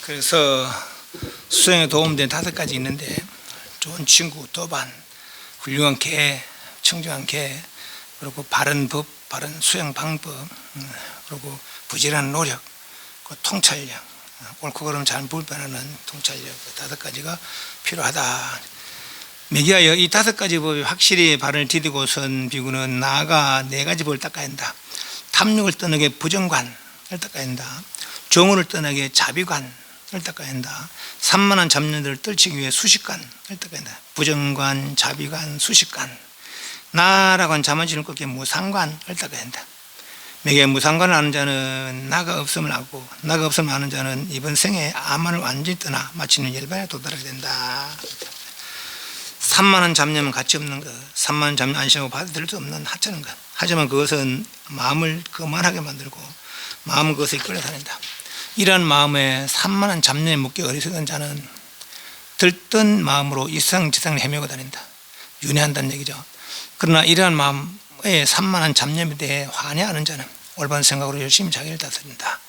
그래서 수행에 도움된 5가지 있는데, 좋은 친구, 도반, 훌륭한 개, 청정한 개, 그리고 바른 법, 바른 수행 방법, 그리고 부지런한 노력, 그 통찰력, 옳고 그름 잘 불변하는 통찰력, 5가지가 필요하다. 매기하여 이 5가지 법이 확실히 발을 디디고선 비구는 나아가 4가지 법을 닦아야 한다. 탐욕을 떠나게 부정관을 닦아야 한다. 정오를 떠나게 자비관을 닦아야 한다. 산만한 잡념들을 떨치기 위해 수식관을 닦아야 한다. 부정관, 자비관, 수식관. 나라고 한 자만심을 꺾게 무상관을 닦아야 한다. 매개 무상관을 아는 자는 나가 없음을 알고, 나가 없음을 아는 자는 이번 생에 아만을 완전히 떠나 마치는 열반에 도달하게 된다. 산만한 잡념은 가치 없는 것, 산만한 잡념 안심하고 받아들일 수 없는 하찮은 것. 하지만 그것은 마음을 거만하게 만들고 마음은 그것에 이끌려 다닌다. 이러한 마음에 산만한 잡념에 묶여 어리석은 자는 들뜬 마음으로 이상지상을 헤매고 다닌다. 윤회한다는 얘기죠. 그러나 이러한 마음에 산만한 잡념에 대해 환해하는 자는 올바른 생각으로 열심히 자기를 다스린다.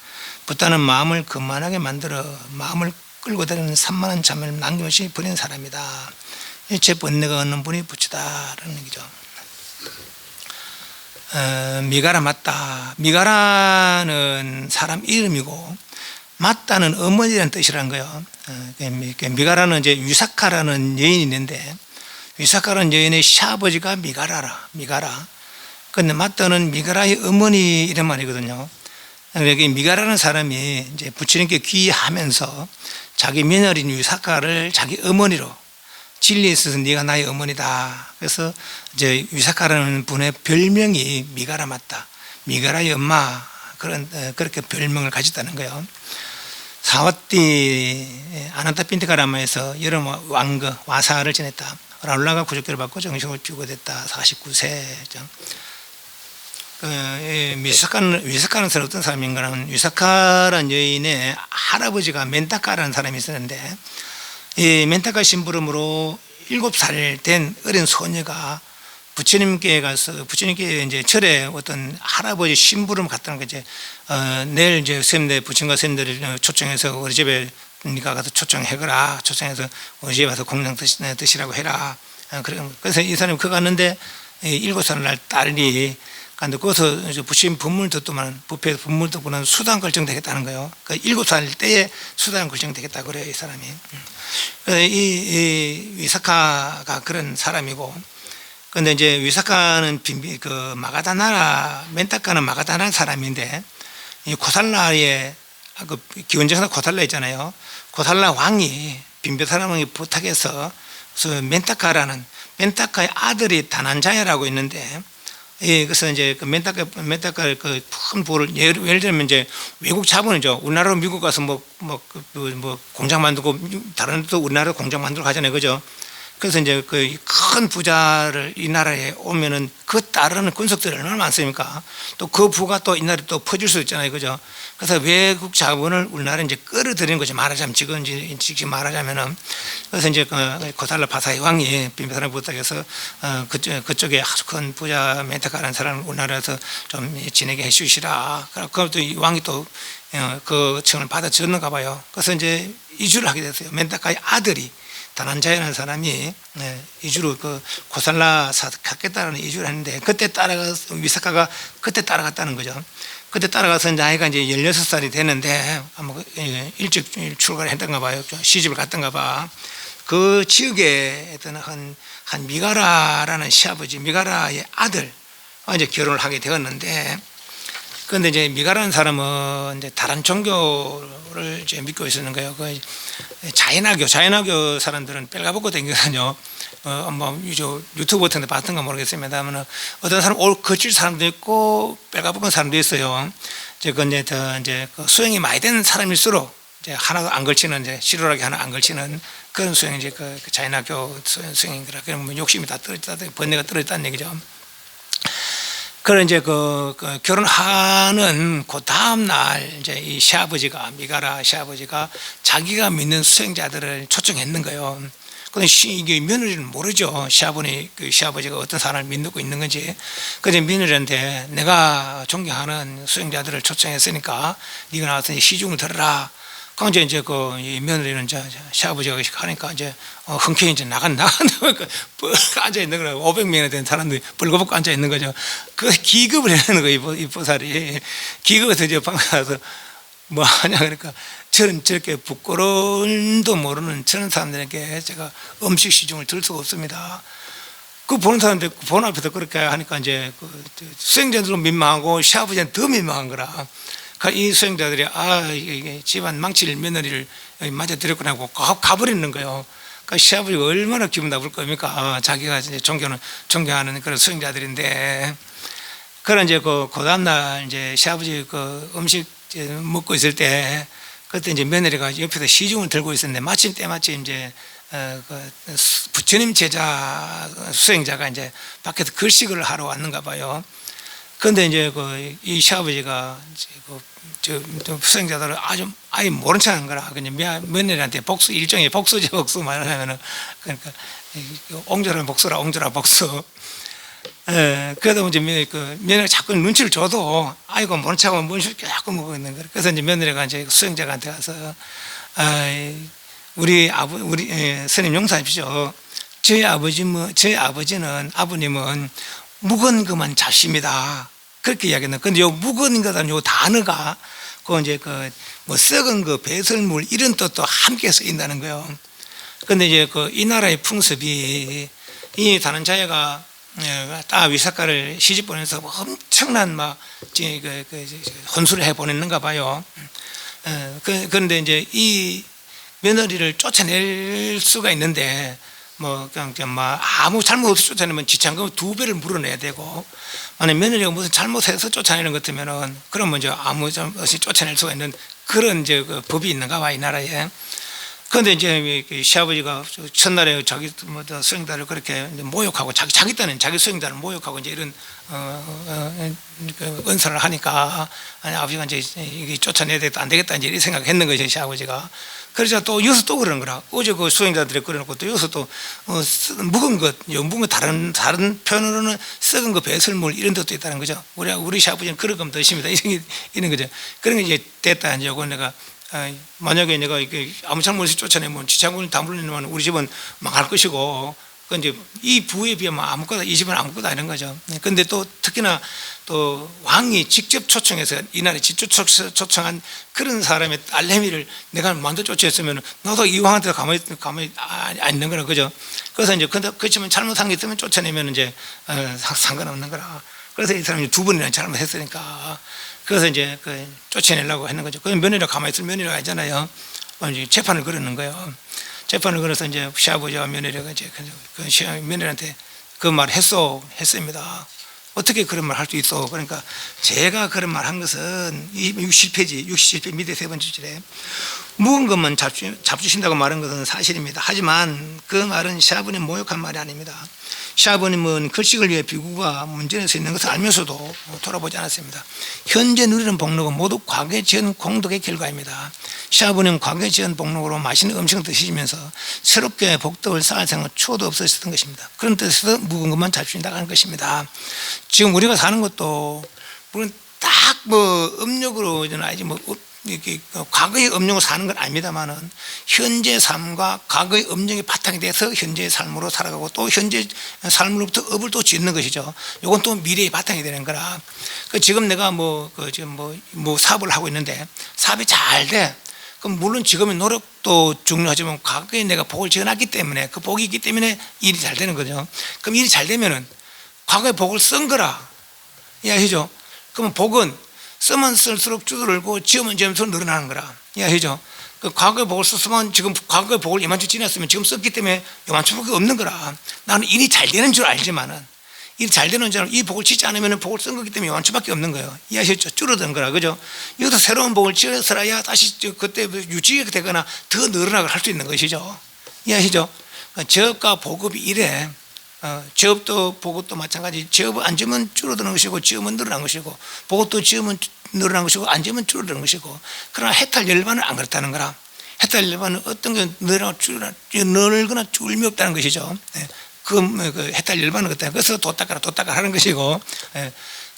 부따는 마음을 거만하게 만들어 마음을 끌고 다니는 산만한 잡념을 남김없이 버리는 사람이다. 일체 번뇌가 얻는 분이 부처다라는 얘기죠. 미가라 맞다. 미가라는 사람 이름이고 맞다는 어머니라는 뜻이라는 거예요. 미가라는 이제 위사카라는 여인이 있는데, 위사카라는 여인의 시아버지가 미가라. 근데 맞다는 미가라의 어머니 이런 말이거든요. 여기 미가라는 사람이 이제 부처님께 귀의하면서 자기 며느리인 위사카를 자기 어머니로, 진리에 있어서 네가 나의 어머니다. 그래서 이제 위사카라는 분의 별명이 미가라 맞다. 미가라의 엄마. 그렇게 별명을 가졌다는 거예요. 사와띠 아난타핀티카라마에서 여러 왕거 와사를 지냈다. 라울라가 구족대를 받고 정식을 피우게 됐다. 49세. 위사카는 어떤 사람인가 하면, 위사카라는 여인의 할아버지가 멘타카라는 사람이 있었는데, 이 멘타카 심부름으로 7살 된 어린 소녀가 부처님께 가서, 부처님께 이제 절에 어떤 할아버지 심부름 갔다는 거, 이제 내일 이제 스님들, 부처님과 스님들을 초청해서 우리 집에 네가 가서 초청해거라. 초청해서 우리 집에 와서 공양 드시라고 해라. 그래서 이 사람이 그 갔는데 7살 날 딸이 근데 거기서 이제 부처님 법문을 듣더만, 부패에서 법문을 듣고는 수단 결정되겠다는 거예요. 그 7살 때에 수단 결정되겠다 그래요, 이 사람이. 이 위사카가 그런 사람이고, 근데 이제 위사카는 멘타카는 마가다나 사람인데, 이 고살라의 그 기원정사 고살라 있잖아요. 고살라 왕이 빈베사라 왕이 부탁해서 멘타카의 아들이 다난자야라고 있는데, 그래서 이제 그 멘타카 그 큰 부를 예를 들면 이제 외국 자본이죠. 우리나라로 미국 가서 뭐 공장 만들고 다른 데도 우리나라 공장 만들고 가잖아요, 그죠? 그래서 이제 그 큰 부자를 이 나라에 오면은 그 따르는 군속들이 얼마나 많습니까? 또 그 부가 또 이 나라에 또 퍼질 수 있잖아요, 그죠? 그래서 외국 자본을 우리나라에 이제 끌어들이는 거죠. 말하자면 지금 말하자면은. 그래서 이제 고살라 바사의 왕이 빈베사라 부탁해서 그쪽에 아주 큰 부자 멘타카라는 사람을 우리나라에서 좀 지내게 해주시라. 그럼 또 이 왕이 또 그 청을 받아줬는가 봐요. 그래서 이제 이주를 하게 됐어요. 멘타카의 아들이 다난자라는 사람이 이주로 그 고살라 갔겠다는 이주를 했는데, 그때 위사카가 그때 따라갔다는 거죠. 그때 따라가서 나이가 이제 16살이 됐는데 아마 일찍 출가를 했던가 봐요. 시집을 갔던가 봐. 그 지역에 있던 한 미가라라는 시아버지, 미가라의 아들 이제 결혼을 하게 되었는데, 그런데 이제 미가라는 사람은 이제 다른 종교를 이제 믿고 있었는 거예요. 그 자연화교 사람들은 빨가벗고 다니거든요. 뭐 유튜브 같은 데 봤던가 모르겠습니다만, 어떤 사람 옷 거칠 사람도 있고 빨가벗은 사람도 있어요. 이제 그 수행이 많이 된 사람일수록 이제 하나도 안 걸치는, 이제 실오라기 하나 안 걸치는 그런 수행이 이제 그 자연화교 수행이더라. 그러면 욕심이 다 떨어졌다, 번뇌가 떨어졌다는 얘기죠. 그래 이제 그 결혼하는 그 다음 날 이제 이 미가라 시아버지가 자기가 믿는 수행자들을 초청했는 거예요. 근데 이게 며느리는 모르죠. 시아버지가 어떤 사람을 믿고 있는 건지. 그래서 며느리한테 내가 존경하는 수행자들을 초청했으니까 네가 나와서 시중을 들어라. 그 이제 이 며느리는 시아버지가 하니까 이제 흔쾌히 이제 나간다고 앉아 있는 거라 500명이나 되는 사람들이 벌거벗고 앉아 있는 거죠. 그 기급을 해내는 거예요. 이 보살이 기급에서 이제 방가서 뭐 하냐 그러니까 저렇게 부끄러움도 모르는 저런 사람들에게 제가 음식 시중을 들 수가 없습니다. 그 보는 사람들 본 앞에서 그렇게 하니까 이제 수행자들도 민망하고 시아버지는 더 민망한 거라. 이 수행자들이 이게 집안 망칠 며느리를 맞아 들였구나 하고 가버리는 거예요. 그러니까 시아버지가 얼마나 기분 나쁠 겁니까? 자기가 이제 존경하는 그런 수행자들인데. 그런 이제 그 다음날 이제 시아버지 음식 먹고 있을 때 그때 이제 며느리가 옆에서 시중을 들고 있었는데 때마침 이제 부처님 제자 수행자가 이제 밖에서 글식을 하러 왔는가 봐요. 그런데 이제 이 시아버지가 수행자들을 아예 모른 척 하는 거라. 그냥 며느리한테 일종의 복수죠. 복수 말하면은. 그러니까 옹졸한 복수라, 옹졸한 복수. 그러다 보니 며느리가 자꾸 눈치를 줘도 아이고 모른 척하고 뭔 소리 자꾸 먹고 있는 거예요. 그래서 이제 며느리가 이제 수행자한테 가서 우리 스님 용서하십시오. 저희 아버지는 아버님은 묵은 것만 잡십니다. 그렇게 이야기했는. 근데 요 묵은 거라는 요 단어가 이제 뭐 썩은 거, 배설물 이런 뜻도 함께 쓰인다는 거예요. 근데 이제 이 나라의 풍습이 이 다른자애가 위사카를 시집 보내서 엄청난 혼수를 해 보냈는가 봐요. 그런데 이제 이 며느리를 쫓아낼 수가 있는데 그냥 아무 잘못 없이 쫓아내면 지참금 2배를 물어내야 되고, 만약 며느리가 무슨 잘못해서 쫓아내는 것 같으면은 그러면 이제 아무 잘못 없이 쫓아낼 수가 있는 그런 이제 법이 있는가 봐, 이 나라에. 그런데 이제 시아버지가 첫날에 자기 수행자를 그렇게 모욕하고 자기 때는 자기 수행자를 모욕하고 이제 이런 은사를 하니까 아버지가 이제 이게 쫓아내야 되겠다, 안 되겠다 이제 이런 생각했는 거죠, 시아버지가. 그래서 또 여기서 또 그러는 거라. 어제 수행자들이 그래놓고 또 여기서 또 묵은 것, 다른 표현으로는 썩은 거, 배설물 이런 것도 있다는 거죠. 우리 시아버지는 그런 거면 더 심니다 이런 거죠. 그런 게 이제 됐다. 이제 요거 내가 만약에 내가 아무 잘못 없이 쫓아내면 지참금을 다 물어내면 우리 집은 망할 것이고, 그 이제 이 부에 비하면 이 집은 아무것도 아닌 거죠. 근데 또 특히나 또 왕이 직접 초청해서 이날에 직접 초청한 그런 사람의 딸내미를 내가 먼저 쫓아했으면 나도 이 왕한테 가만히 안 있는 거라, 그죠? 그래서 이제 그렇지만 잘못한 게 있으면 쫓아내면 이제 상관없는 거라. 그래서 이 사람이 2번이나 잘못했으니까. 그래서 이제 쫓아내려고 했는 거죠. 그럼 며느리가 가만히 있을 며느리가 아니잖아요. 이제 재판을 걸었는 거예요. 재판을 걸어서 이제 시아버지와 며느리가 이제 며느리한테 그 말 했습니다. 어떻게 그런 말 할 수 있어? 그러니까 제가 그런 말 한 것은 67페이지 밑에 세 번째 줄에 묵은 것만 잡수신다고 말한 것은 사실입니다. 하지만 그 말은 시아버님 모욕한 말이 아닙니다. 시아버님은 글식을 위해 비구가 문전에 서 있는 것을 알면서도 돌아보지 않았습니다. 현재 누리는 복록은 모두 과거에 지은 공덕의 결과입니다. 시아버님 과거에 지은 복록으로 맛있는 음식을 드시면서 새롭게 복덕을 쌓을 생각 추호도 없으셨던 것입니다. 그런 뜻에서 묵은 것만 잡수신다고 하는 것입니다. 지금 우리가 사는 것도 물론 딱 음력으로 아직 이렇게 과거의 음력으로 사는 건 아닙니다만은 현재 삶과 과거의 음력이 바탕이 돼서 현재의 삶으로 살아가고 또 현재 삶으로부터 업을 또 짓는 것이죠. 이건 또 미래의 바탕이 되는 거라. 지금 내가 사업을 하고 있는데 사업이 잘 돼. 그럼 물론 지금의 노력도 중요하지만 과거에 내가 복을 지어놨기 때문에 그 복이 있기 때문에 일이 잘 되는 거죠. 그럼 일이 잘 되면은 과거의 복을 쓴 거라. 이해하시죠? 그러면 복은 쓰면 쓸수록 줄어들고 지으면 지으면서 늘어나는 거라. 이해하시죠? 과거의 복을 썼으면 지금 과거의 복을 이만큼 지났으면 지금 썼기 때문에 이만큼밖에 없는 거라. 나는 일이 잘 되는 줄 알지만은 일이 잘 되는 줄 알고 이 복을 짓지 않으면 복을 쓴 거기 때문에 이만큼밖에 없는 거예요. 이해하셨죠? 줄어드는 거라. 그죠? 여기서 새로운 복을 지어서야 다시 그때 유지가 되거나 더 늘어나게 할 수 있는 것이죠. 이해하시죠? 저업과 보급이 이래. 저업도 보급도 마찬가지. 저업을 안 지으면 줄어드는 것이고 지으면 늘어난 것이고 보급도 지으면 늘어난 것이고 안 지으면 줄어드는 것이고, 그러나 해탈 열반은 안 그렇다는 거라. 해탈 열반은 어떤 게 늘거나 줄임이 없다는 것이죠. 그 해탈 열반은 그렇다. 그래서 도 닦아라 하는 것이고.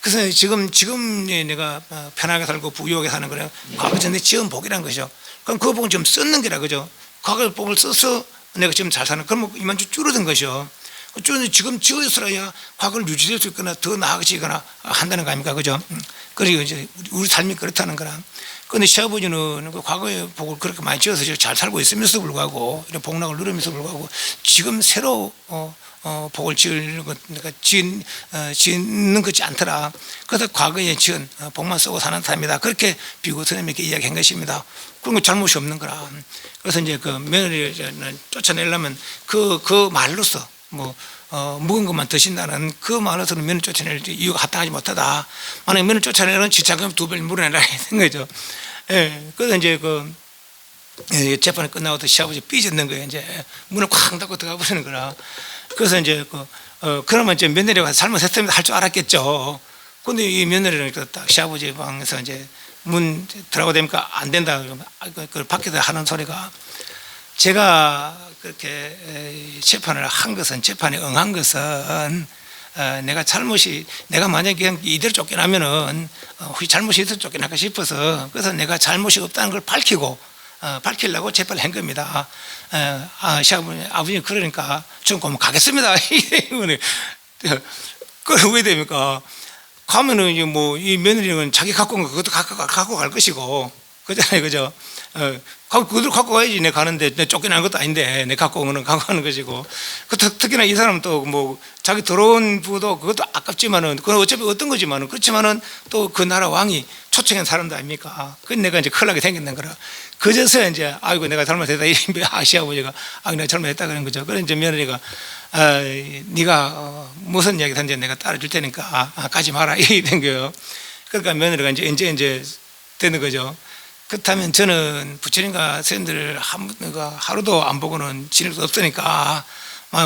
그래서 지금 내가 편하게 살고 부유하게 사는 거는 과거 전에 지은 복이라는 것이죠. 그럼 그 복을 좀 썼는 게라 그죠. 과거 복을 써서 내가 지금 잘 사는 그럼 이만큼 줄어든 것이요. 줄어든 지금 지어서야 과거를 유지될 수 있거나 더 나아지거나 한다는 거 아닙니까 그죠. 그리고 이제 우리 삶이 그렇다는 거라. 그런데 시아버지는 그 과거의 복을 그렇게 많이 지어서 잘 살고 있으면서도 불구하고 이런 복락을 누리면서 불구하고 지금 새로 복을 지으려고 그러니까 짓는 것이 않더라. 그래서 과거에 지은 복만 쓰고 사는 사람이다. 그렇게 비고 선생님께 이야기한 것입니다. 그런 거 잘못이 없는 거라. 그래서 이제 그 며느리를 쫓아내려면 그 말로서 묵은 것만 드신다는 그 말로서는 며느리 쫓아낼 이유가 합당하지 못하다. 만약에 며느리 쫓아내려면 지자금 2배 물어내라 했던 거죠. 예. 그래서 이제 재판이 끝나고 시아버지 삐졌는 거예요. 이제 문을 쾅 닫고 들어가 버리는 거라. 그래서 이제 그러면 이제 며느리가 잘못했으면 할 줄 알았겠죠. 근데 이 며느리는 딱 시아버지 방에서 이제 문 들어가고 되니까 안 된다. 그 밖에서 하는 소리가 제가 그렇게 재판을 한 것은 재판에 응한 것은 내가 만약에 그냥 이대로 쫓겨나면은 혹시 잘못이 있어서 쫓겨날까 싶어서 그래서 내가 잘못이 없다는 걸 밝히려고 재판을 한 겁니다. 아버님 그러니까 좀 그럼 가겠습니다. 그럼 왜 됩니까? 가면은 이제 이 며느리는 자기 갖고 온 거 그것도 갖고 갈 것이고 그잖아요, 그죠? 그대로 갖고 가야지. 내 가는데 내 쫓겨나는 것도 아닌데 내 갖고 온 거는 갖고 가는 것이고. 특히나 이 사람은 또 자기 들어온 부도 그것도 아깝지만은 그건 어차피 어떤 거지만은 그렇지만은 또 그 나라 왕이 초청한 사람도 아닙니까? 그 내가 이제 큰일 나게 생겼는 거라. 그제서야 이제 아이고 내가 잘못했다. 시아버지가 내가 잘못했다 그런 거죠. 그래서 이제 며느리가 네가 무슨 이야기 든지 내가 따라줄 테니까 가지 마라 이렇게 된 거예요. 그러니까 며느리가 이제 되는 거죠. 그렇다면 저는 부처님과 선생님들 하루도 안 보고는 지낼 수 없으니까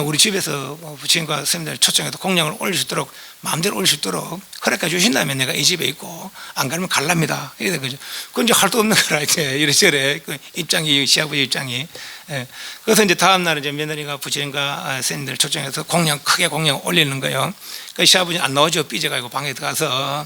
우리 집에서 부처님과 선생님들 초청해서 공양을 올릴 수 있도록 마음대로 올릴 수 있도록 허락해 주신다면 내가 이 집에 있고 안 가면 갈랍니다. 이래 된 거죠. 그건 이제 할 수 없는 거라 이제 이래저래 그 입장이 시아버지 입장이. 예. 그래서 이제 다음 날 이제 며느리가 부처님과 선생님들 초청해서 크게 공양 올리는 거예요. 그 시아버지 안 나오죠. 삐져가지고 방에 들어가서.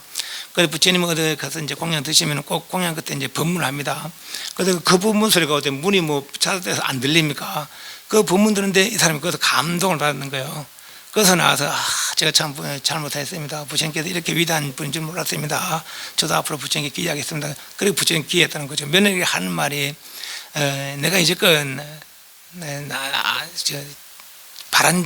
그래서 부처님은 어디 가서 이제 공양 드시면 꼭 공양 그때 이제 법문을 합니다. 그래서 그 법문 소리가 어때 문이 찾아서 안 들립니까? 그 법문 듣는데 이 사람이 거기서 감동을 받는 거예요. 그래서 나와서 제가 참 잘못했습니다. 부처님께서 이렇게 위대한 분인 줄 몰랐습니다. 저도 앞으로 부처님께 기여하겠습니다. 그리고 부처님 기여했다는 거죠. 며느리가 하는 말이 내가 이제껏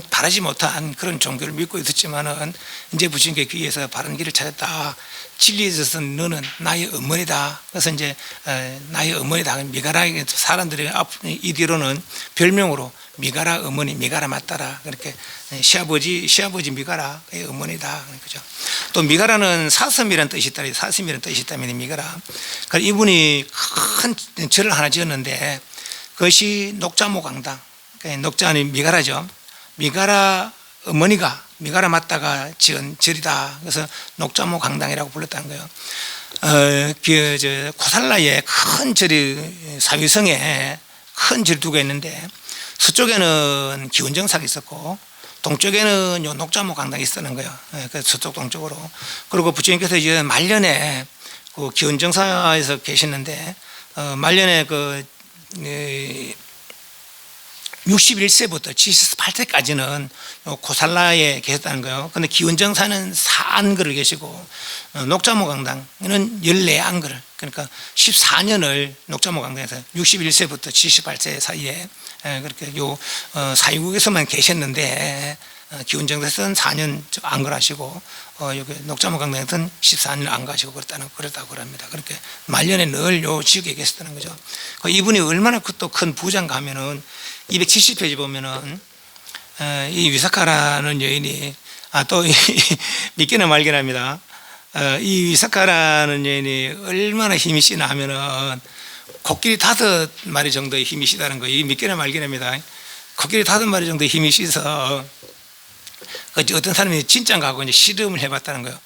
바라지 못한 그런 종교를 믿고 있었지만은 이제 부처님께 귀해서 바른 길을 찾았다. 진리에 있어서 너는 나의 어머니다. 그래서 이제 나의 어머니다. 미가라 사람들이 이 뒤로는 별명으로 미가라 어머니, 미가라 맞다라. 그렇게 시아버지 미가라의 어머니다. 그죠? 또 미가라는 사슴이라는 뜻이 있다. 사슴이라는 뜻이 있다면 미가라. 그러니까 이분이 큰 절을 하나 지었는데 그것이 녹자모 강당. 녹자는 미가라죠. 미가라 어머니가 미가라 맞다가 지은 절이다. 그래서 녹자모 강당이라고 불렀다는 거예요. 코살라에 큰 절이 사위성에 큰 절이 두 개 있는데 서쪽에는 기원정사가 있었고 동쪽에는 요 녹자모 강당이 있었는 거예요. 그래서 서쪽 동쪽으로. 그리고 부처님께서 이제 말년에 그 기원정사에서 계셨는데 말년에 61세부터 78세까지는 고살라에 계셨다는 거예요. 근데 기원정사는 4안거를 계시고 녹자모 강당은 14안거를 그러니까 14년을 녹자모 강당에서 61세부터 78세 사이에 그렇게 사유국에서만 계셨는데 기원정사에서는 4년 안거하시고 여기 녹자모 강당에서는 14년 안거하시고 그랬다고 합니다. 그렇게 말년에 늘 요 지역에 계셨다는 거죠. 이분이 얼마나 또 큰 부자인가 하면은 270페이지 보면은 이 위사카라는 여인이 또 믿기나 말기나 합니다. 이 위사카라는 여인이 얼마나 힘이 씨나 하면은 코끼리 5마리 정도의 힘이 씨다는 거예요. 믿기나 말기나 합니다. 코끼리 5마리 정도의 힘이 씨서 어떤 사람이 진짠가 하고 이제 실험을 해봤다는 거예요.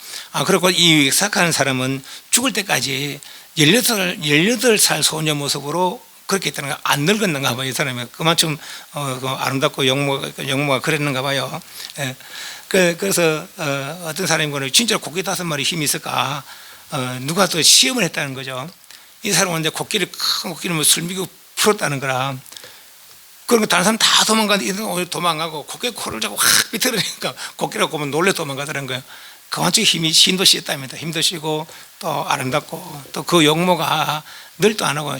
그리고 이 위사카라는 사람은 죽을 때까지 18살 소녀 모습으로 그렇게 있다는 거. 안 늙었는가 봐요. 이 사람이 그만큼 아름답고 영모가 그랬는가 봐요. 그래서 어떤 사람이 진짜 고기 5마리 힘이 있을까 누가 또 시험을 했다는 거죠. 이 사람은 이제 코끼리 큰 코끼리 뭐 술미고 풀었다는 거라. 그러니까 다른 사람 다 도망가고 코끼리 코를 잡고 확 비틀으니까 코끼리가 보면 놀래 도망가더라는 거예요. 그만큼 힘도 씌었답니다. 힘도 씌고 또 아름답고 또 그 용모가 늘도 안 하고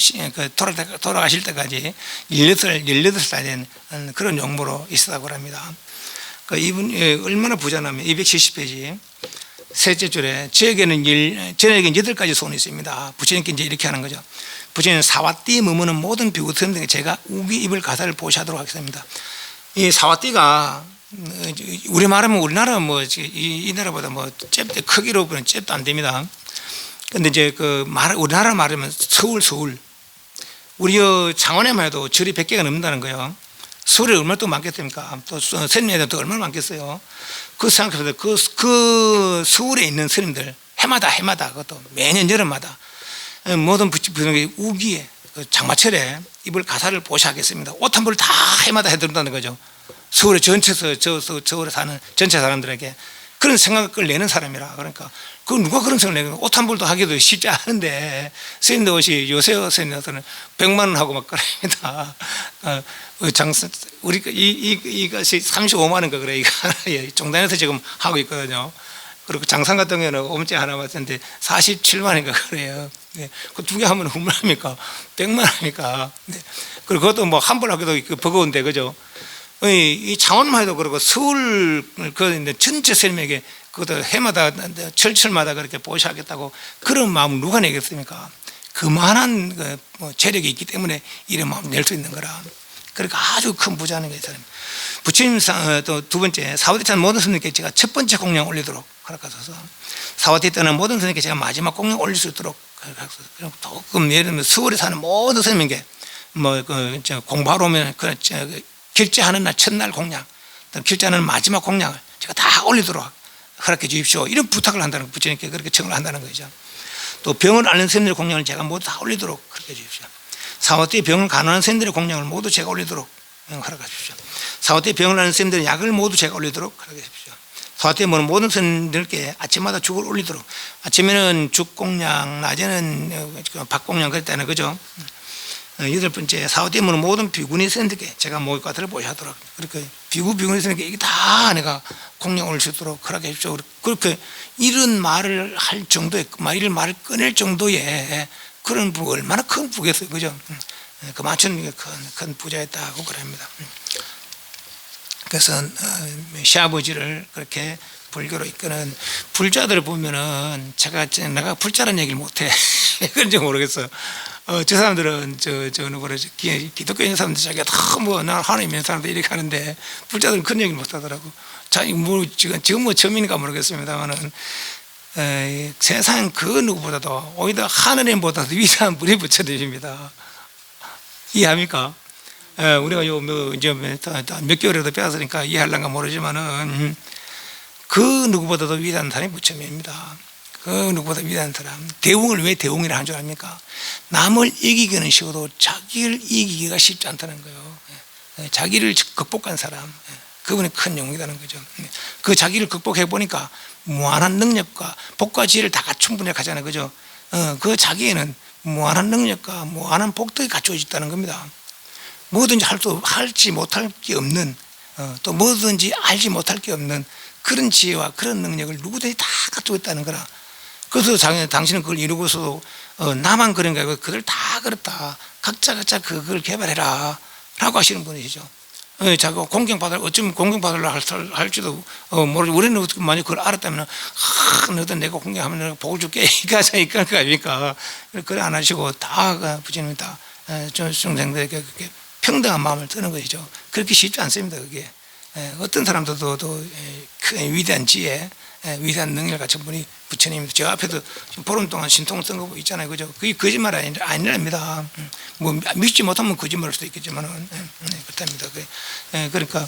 돌아가실 때까지 18살 된 그런 용모로 있었다고 합니다. 그 이분 얼마나 부자냐면 270페이지 셋째 줄에 저에게는 8가지 소원이 있습니다. 부처님께 이제 이렇게 하는 거죠. 부처님 사와띠 머무는 모든 비구처럼 등에 제가 우기 입을 가사를 보시하도록 하겠습니다. 이 사와띠가 우리 말하면 우리나라 뭐 이 나라보다 뭐 잽도 크기로 보면 잽도 안 됩니다. 근데 이제 우리나라 말하면 서울 우리 창원에만 해도 절이 100개가 넘는다는 거예요. 서울에 얼마나 또 많겠습니까? 또 스님들도 또 얼마나 많겠어요. 그 생각해서 그 서울에 있는 스님들 해마다 그것도 매년 여름마다 모든 부처님이 우기에 장마철에 입을 가사를 보시하겠습니다. 옷 한 벌 다 해마다 해드린다는 거죠. 서울에 서울에 사는 전체 사람들에게 그런 생각을 내는 사람이라. 그러니까 그 누가 그런 생각을 내는 옷 한 벌도 하기도 쉽지 않은데 스님들 옷이 요새 스님들은 100만 원 하고 막 그럽니다. 우리 이것이 35만 원인가 그래. 이거 종단에서 지금 하고 있거든요. 그리고 장상 같은 경우는 옴째 하나 봤는데 47만 원인가 그래요. 네. 그 두 개 하면 얼마입니까? 100만 원입니까? 네. 그리고 그것도 뭐 한 벌 하기도 버거운데 그죠? 이 창원만 해도 그러고 서울 그 전체 스님에게 그것도 해마다 철철마다 그렇게 보시하겠다고 그런 마음 누가 내겠습니까? 그만한 재력이 있기 때문에 이런 마음 낼 수 있는 거라. 그러니까 아주 큰 부자는 거예요. 부처님 또 두 번째 사와티 때는 모든 스님께 제가 첫 번째 공양 올리도록 허락하소서. 사와티 때는 모든 스님께 제가 마지막 공양 올릴 수 있도록 허락하소서. 조금 예를 들면 서울에 사는 모든 스님에게 공부하러 오면 결제하는 날 첫날 공양, 결제하는 마지막 공양을 제가 다 올리도록 허락해 주십시오. 이런 부탁을 한다는 부처님께 그렇게 청을 한다는 거죠. 또 병을 앓는 스님들의 공양을 제가 모두 다 올리도록 허락해 주십시오. 사와띠 병을 간호하는 스님들의 공양을 모두 제가 올리도록 허락해 주십시오. 사와띠 병을 앓는 스님들의 약을 모두 제가 올리도록 허락해 주십시오. 사와띠 모든 스님들께 아침마다 죽을 올리도록, 아침에는 죽 공양, 낮에는 밥 공양 그랬다는 거죠. 여덟 번째 사와띠 모든 비구니 스님들께 제가 목욕과들을 보시하도록, 그렇게 비구니 스님께 이게 다 내가 공양 올릴 수 있도록 허락해 주십시오. 그렇게 이런 말을 할 정도의 이런 말을 꺼낼 정도의 그런 부 얼마나 큰 부겠어요, 그죠? 그만큼 큰 부자였다고 그럽니다. 그래서 시아버지를 그렇게 불교로 이끄는 불자들을 보면은 내가 불자라는 얘기를 못해. 그런지 모르겠어요. 저 사람들은 기독교 있는 사람들 자기가 다 나 하나님 있는 사람들 이렇게 하는데 불자들은 그런 얘기를 못하더라고. 지금 뭐 처음이니까 모르겠습니다만은. 세상 그 누구보다도 오히려 하느님보다도 위대한 분이 부처님입니다. 이해합니까? 우리가 이제 몇 개월에도 배웠으니까 이해하려는가 모르지만은 그 누구보다도 위대한 사람이 부처님입니다. 그 누구보다 위대한 사람. 대웅을 왜 대웅이라 한 줄 압니까? 남을 이기기는 쉬워도 자기를 이기기가 쉽지 않다는 거예요. 자기를 극복한 사람. 그분이 큰 영웅이라는 거죠. 그 자기를 극복해 보니까 무한한 능력과 복과 지혜를 다 충분히 가잖아요, 그죠? 그 자기에는 무한한 능력과 무한한 복들이 갖춰져 있다는 겁니다. 뭐든지 할지 못할 게 없는, 또 뭐든지 알지 못할 게 없는 그런 지혜와 그런 능력을 누구든지 다 갖추고 있다는 거라. 그래서 당신은 그걸 이루고서 나만 그런 게 아니고 그들 다 그렇다. 각자 그걸 개발해라 라고 하시는 분이시죠. 자기 어쩌면 공경받으려 할지도 모르죠. 우리는 만약 그걸 알았다면 너도 내가 공경하면 내가 복을 줄게 이까지 거 아닙니까? 그래 안 하시고 다 부처님이 다 중생들에게 그렇게 평등한 마음을 드는 것이죠. 그렇게 쉽지 않습니다. 그게 어떤 사람들도 큰 위대한 지혜, 위대한 능력을 가진 분이 부처님입니다. 저 앞에도 보름 동안 신통 쓴 거 있잖아요, 그죠? 그게 거짓말 아니랍니다. 뭐 믿지 못하면 거짓말일 수도 있겠지만은 그렇답니다. 그러니까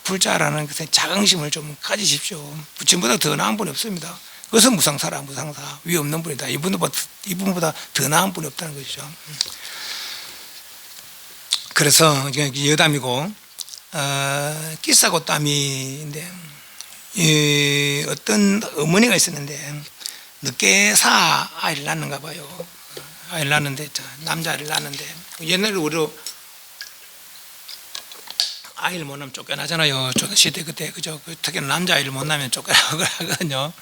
불자라는 것에 자긍심을 좀 가지십시오. 부처님보다 더 나은 분이 없습니다. 그래서 무상사라, 위 없는 분이다. 이분보다 더 나은 분이 없다는 것이죠. 그래서 여담이고 끼싸고 땀이인데 어떤 어머니가 있었는데 늦게사 아이를 낳는가 봐요. 아이를 낳는데, 남자를 낳는데, 옛날에 우리도 아이를 못 낳으면 쫓겨나잖아요. 조선시대 그때, 그죠? 특히 남자아이를 못 낳으면 쫓겨나거든요.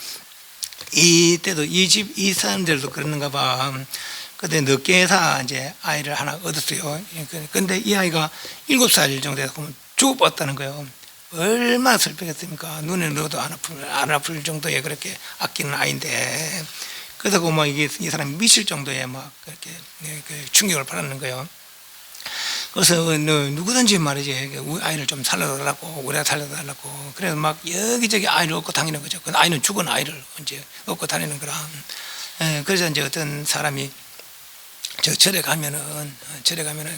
이때도 이 사람들도 그러는가 봐. 그때 늦게사 이제 아이를 하나 얻었어요. 근데 이 아이가 7살 정도 돼서 죽어버렸다는 거예요. 얼마나 슬프겠습니까? 눈에 넣어도 안 아플 정도의 그렇게 아끼는 아이인데. 그래서 뭐 이게 이 사람이 미칠 정도의 막 그렇게 충격을 받았는 거예요. 그래서 누구든지 말이지 아이를 좀 살려달라고, 우리가 살려달라고. 그래서 막 여기저기 아이를 얻고 다니는 거죠. 그 아이는 죽은 아이를 이제 얻고 다니는 거라. 그래서 이제 어떤 사람이 절에 가면은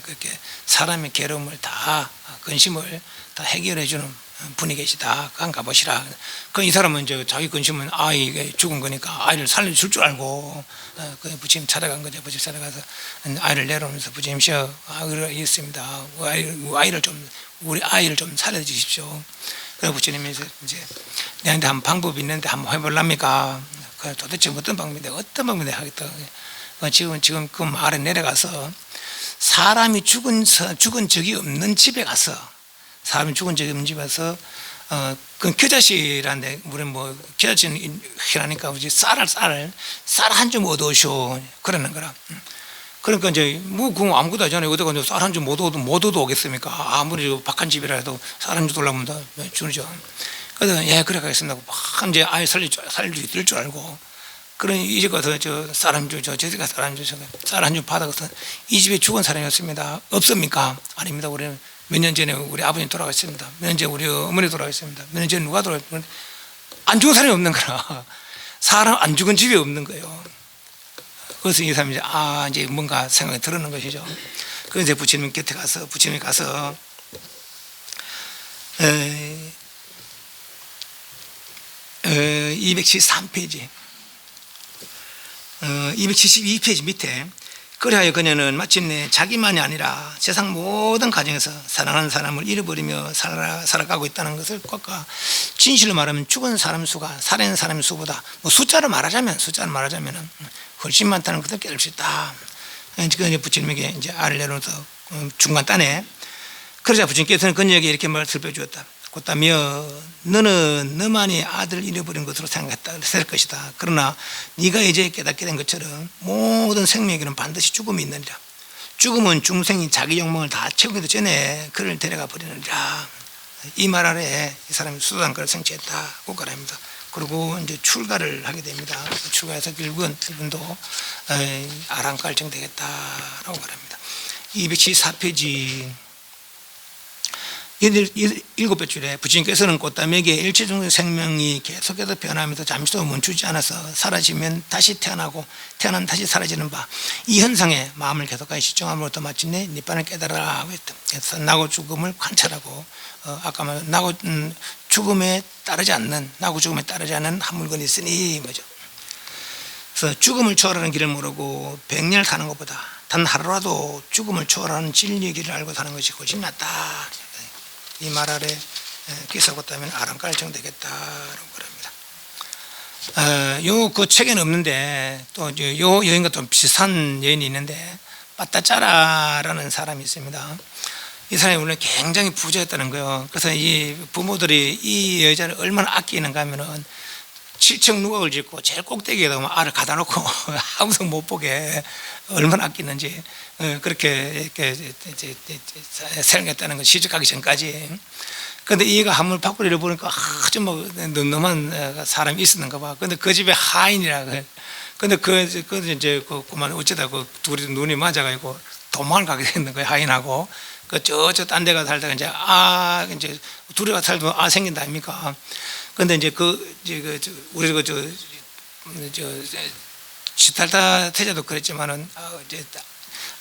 그렇게 사람의 괴로움을 다, 근심을 다 해결해 주는 분이 계시다. 그한 가보시라. 그 이 사람은 이제 자기 근심은 아이가 죽은 거니까 아이를 살려줄 줄 알고 그 부처님 찾아간 거죠. 부처님 찾아가서 아이를 내려오면서 부처님시여, 그러겠습니다. 우리 아이를 좀 살려주십시오. 그래서 부처님이 이제 내한테 한 방법이 있는데 한번 해볼랍니까? 도대체 어떤 방법인데 하겠다. 지금 그 아래 내려가서 사람이 죽은 적이 없는 집에 가서, 사람이 죽은 적이 없는 집에서 그 겨자씨라는데, 우리 뭐 겨자씨는 희라니까 우리 쌀 한 줌 얻어오쇼 그러는 거라. 그러니까 이제 뭐 그거 아무것도 하잖아요. 어디가 쌀 한 줌 못 얻어도 오겠습니까? 아무리 박한 집이라 해도 쌀 한 줌 돌라면 다 주죠. 그래서 예, 그래 가겠습니다. 막 이제 아예 살릴 줄 알고. 그런 이제 가서 쌀 한 줌, 저새가 쌀 한 줌 받아서 이 집에 죽은 사람이었습니다. 없습니까? 아닙니다. 우리는 몇 년 전에 우리 아버님 돌아가셨습니다. 몇 년 전에 우리 어머니 돌아가셨습니다. 몇 년 전에 누가 돌아가셨습니다. 안 죽은 사람이 없는 거라. 사람 안 죽은 집이 없는 거예요. 그래서 이 사람이 이제 뭔가 생각이 들었는 것이죠. 그래서 이제 부처님 곁에 가서, 부처님이 가서 273페이지 272페이지 밑에, 그리하여 그녀는 마침내 자기만이 아니라 세상 모든 가정에서 사랑하는 사람을 잃어버리며 살아가고 있다는 것을 꺾어, 진실로 말하면 죽은 사람 수가 살아있는 사람 수보다 뭐 숫자로 말하자면 훨씬 많다는 것을 깨달을 수 있다. 그러니까 부처님에게 이제 아를 내려놓아서 중간 단에, 그러자 부처님께서는 그녀에게 이렇게 말을 살펴주었다. 곧다며 너는 너만이 아들을 잃어버린 것으로 생각했을 것이다. 그러나 네가 이제 깨닫게 된 것처럼 모든 생명에게는 반드시 죽음이 있느니라. 죽음은 중생이 자기 욕망을 다 채우기도 전에 그를 데려가 버리느니라. 이 말 아래 이 사람이 수도단가를 생취했다고 말합니다. 그리고 이제 출가를 하게 됩니다. 출가해서 결국은 이분도 아랑가를 정되겠다라고 말합니다. 274페이지 7배 줄에 부처님께서는 꽃다미에게 일체 중의 생명이 계속해서 변하면서 잠시도 멈추지 않아서 사라지면 다시 태어나고 태어나면 다시 사라지는 바, 이 현상에 마음을 계속하여 시청함으로부터 마침내 니槃을 깨달으라고 했다. 그래서 나고 죽음을 관찰하고, 아까 말한 나고 죽음에 따르지 않는 한 물건이 있으니 뭐죠. 그래서 죽음을 초월하는 길을 모르고 백년을 사는 것보다 단 하루라도 죽음을 초월하는 진리의 길을 알고 사는 것이 훨씬 낫다. 이 말 아래 기사고다면 아랑가를 정되겠다라고 말합니다. 그 책에는 없는데 또 요 여인과 좀 비슷한 여인이 있는데, 빠따짜라라는 사람이 있습니다. 이 사람이 원래 굉장히 부자였다는 거예요. 그래서 이 부모들이 이 여자를 얼마나 아끼는가 하면은 7층 누각을 짓고 제일 꼭대기에다 알을 가다 놓고 아무도 못 보게 얼마나 아끼는지 그렇게 생각했다는 거, 시집가기 전까지. 그런데 얘가 한물 밖으로 보니까 아주 뭐 늠름한 사람이 있었는가 봐. 근데 그 집에 하인이라 그래. 근데 이제 그만 어쩌다 그 둘이 눈이 맞아가지고 도망을 가게 됐는 거예요, 하인하고. 딴 데 가서 살다가 이제 둘이 가서 살면 생긴다 아닙니까? 근데 이제 우리 시탈타 태자도 그랬지만은 이제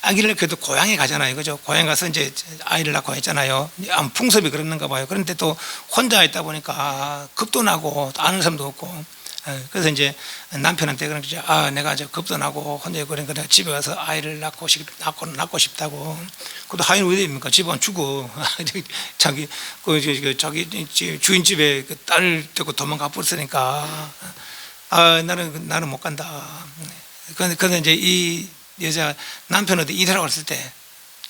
아기를 그래도 고향에 가잖아요, 그죠? 고향 가서 이제 아이를 낳고 했잖아요. 풍습이 그랬는가 봐요. 그런데 또 혼자 있다 보니까 겁도 나고 또 아는 사람도 없고, 그래서 이제 남편한테 그러죠. 내가 겁도 나고 혼자 그러니까 내가 집에 가서 아이를 낳고 싶다고. 그것도 하인 왜 됩니까? 집에 가면 죽어. 자기 주인 집에 그 딸을 데리고 도망가 버렸으니까. 나는 못 간다. 그런데 이제 이 여자 남편한테 이사라고 했을 때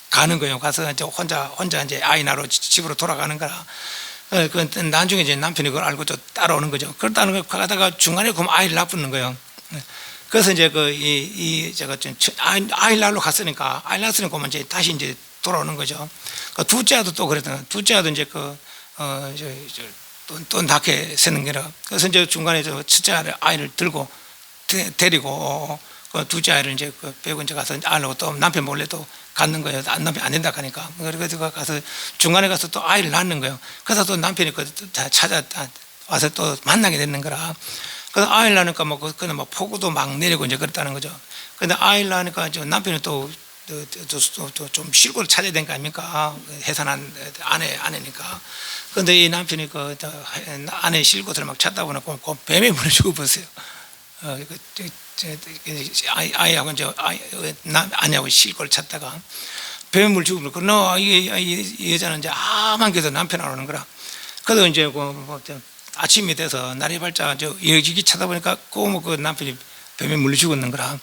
가는 거예요. 가서 이제 혼자 이제 아이 낳으러 집으로 돌아가는 거라. 그 나중에 이제 남편이 그걸 알고 또 따라오는 거죠. 그러다는 걸 가다가 중간에 그럼 아이를 낳는 거예요. 그래서 이제 제가 아이를 낳으러 갔으니까 아이를 낳았으니까 이제 다시 이제 돌아오는 거죠. 그 둘째 아도 또 그랬던 둘째 아도 이제 또 낳게 세는 게라. 그래서 이제 중간에 첫째 아이를 들고 데리고 그 둘째 아이를 이제 배우고 이제 가서 아이하고 또 남편 몰래 또 갖는 거예요. 남편 안 된다 하니까. 그래서 가서 중간에 가서 또 아이를 낳는 거예요. 그래서 또 남편이 와서 또 만나게 되는 거라. 그래서 아이를 낳으니까 그는 폭우도 막 내리고 이제 그랬다는 거죠. 근데 아이를 낳으니까 남편이 또 좀 쉴 곳을 찾아야 되는 거 아닙니까? 해산한 아내니까. 근데 이 남편이 아내 쉴 곳을 막 찾다 보니까 뱀에 물을 주고 보세요. 아이하고 이제 아내하고 쉴 곳을 찾다가 뱀에 물을 주고 보니까 이 여자는 이제 아만 겨도 남편 안 오는 거라. 그래도 이제 아침이 돼서 날이 밝자 여기저기 찾아보니까 그 남편이 뱀에 물려 죽었는 거라.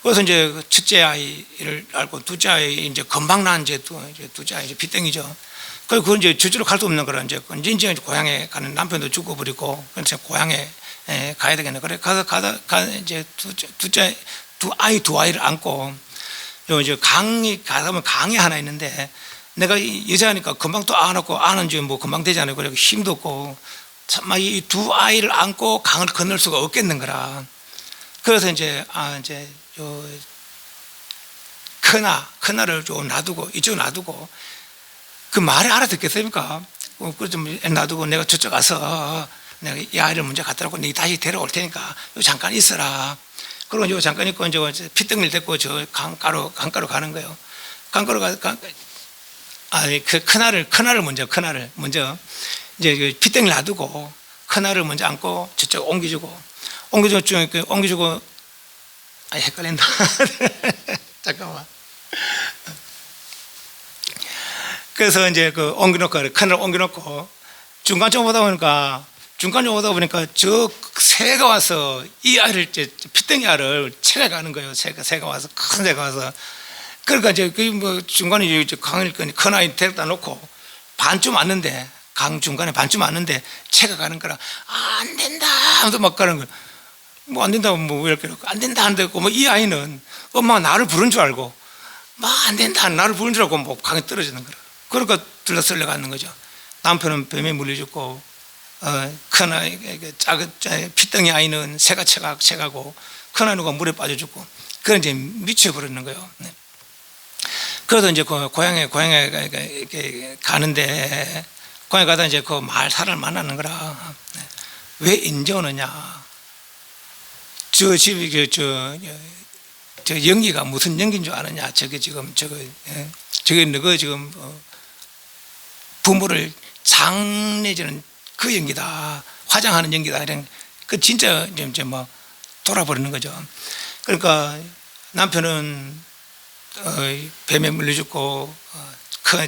그래서 이제 첫째 아이를 알고 둘째 아이 이제 금방 난 이제 둘째 아이 빚땡이죠. 그건 이제 저절로 갈 수 없는 거라. 이제 고향에 가는 남편도 죽어버리고 그래서 고향에 가야 되겠네. 그래 가서 이제 둘째 두 아이를 안고 이제 가면 강이 하나 있는데 내가 여자니까 금방 또 안았고 안은 지금 금방 되지 않아요. 그래 힘도 없고 참 이 두 아이를 안고 강을 건널 수가 없겠는 거라. 그래서 이제 큰아를 좀 놔두고 이쪽 놔두고 그 말을 알아듣겠습니까? 그 좀 놔두고 내가 저쪽 가서 내가 이 아이를 먼저 갖다 놓고 네 다시 데려올 테니까 잠깐 있어라. 그리고 잠깐 있고 이제 피덩이를 데리고 저 강가로 가는 거예요. 강가로 그 큰아를 먼저 이제 피덩이를 놔두고 큰아를 먼저 안고 저쪽 옮겨주고 헷갈린다. 잠깐만. 그래서 이제 옮겨놓고 큰아를 옮겨놓고 중간쯤 오다 보니까 저 새가 와서 이 아이를 이제 피덩이 알을 채가가는 거예요. 새가 와서 큰 새가 와서 그러니까 이제 중간에 이제 강을 큰 아이 데려다 놓고 반쯤 왔는데 강 중간에 반쯤 왔는데 채가 가는 거라 안 된다 하면서 막 가는 거예요. 안 된다고 왜 이렇게 안 된다 하는데 이 아이는 엄마가 나를 부른 줄 알고 안 된다 나를 부른 줄 알고 강에 떨어지는 거라. 그러니까 들러설려 가는 거죠. 남편은 뱀에 물려 죽고 큰 아이 작은 피덩이 아이는 새가 채가고 큰 아이가 물에 빠져 죽고 그런 이제 미쳐버리는 거예요. 네. 그래서 이제 고향에 가는데 고향에 가다 이제 사람을 만나는 거라. 네. 왜 인제 오느냐? 저 집이 저 연기가 무슨 연기인 줄 아느냐? 저게 너가 지금 부모를 장례지는 그 연기다. 화장하는 연기다. 이런 진짜 이제 돌아버리는 거죠. 그러니까 남편은 뱀에 물려 죽고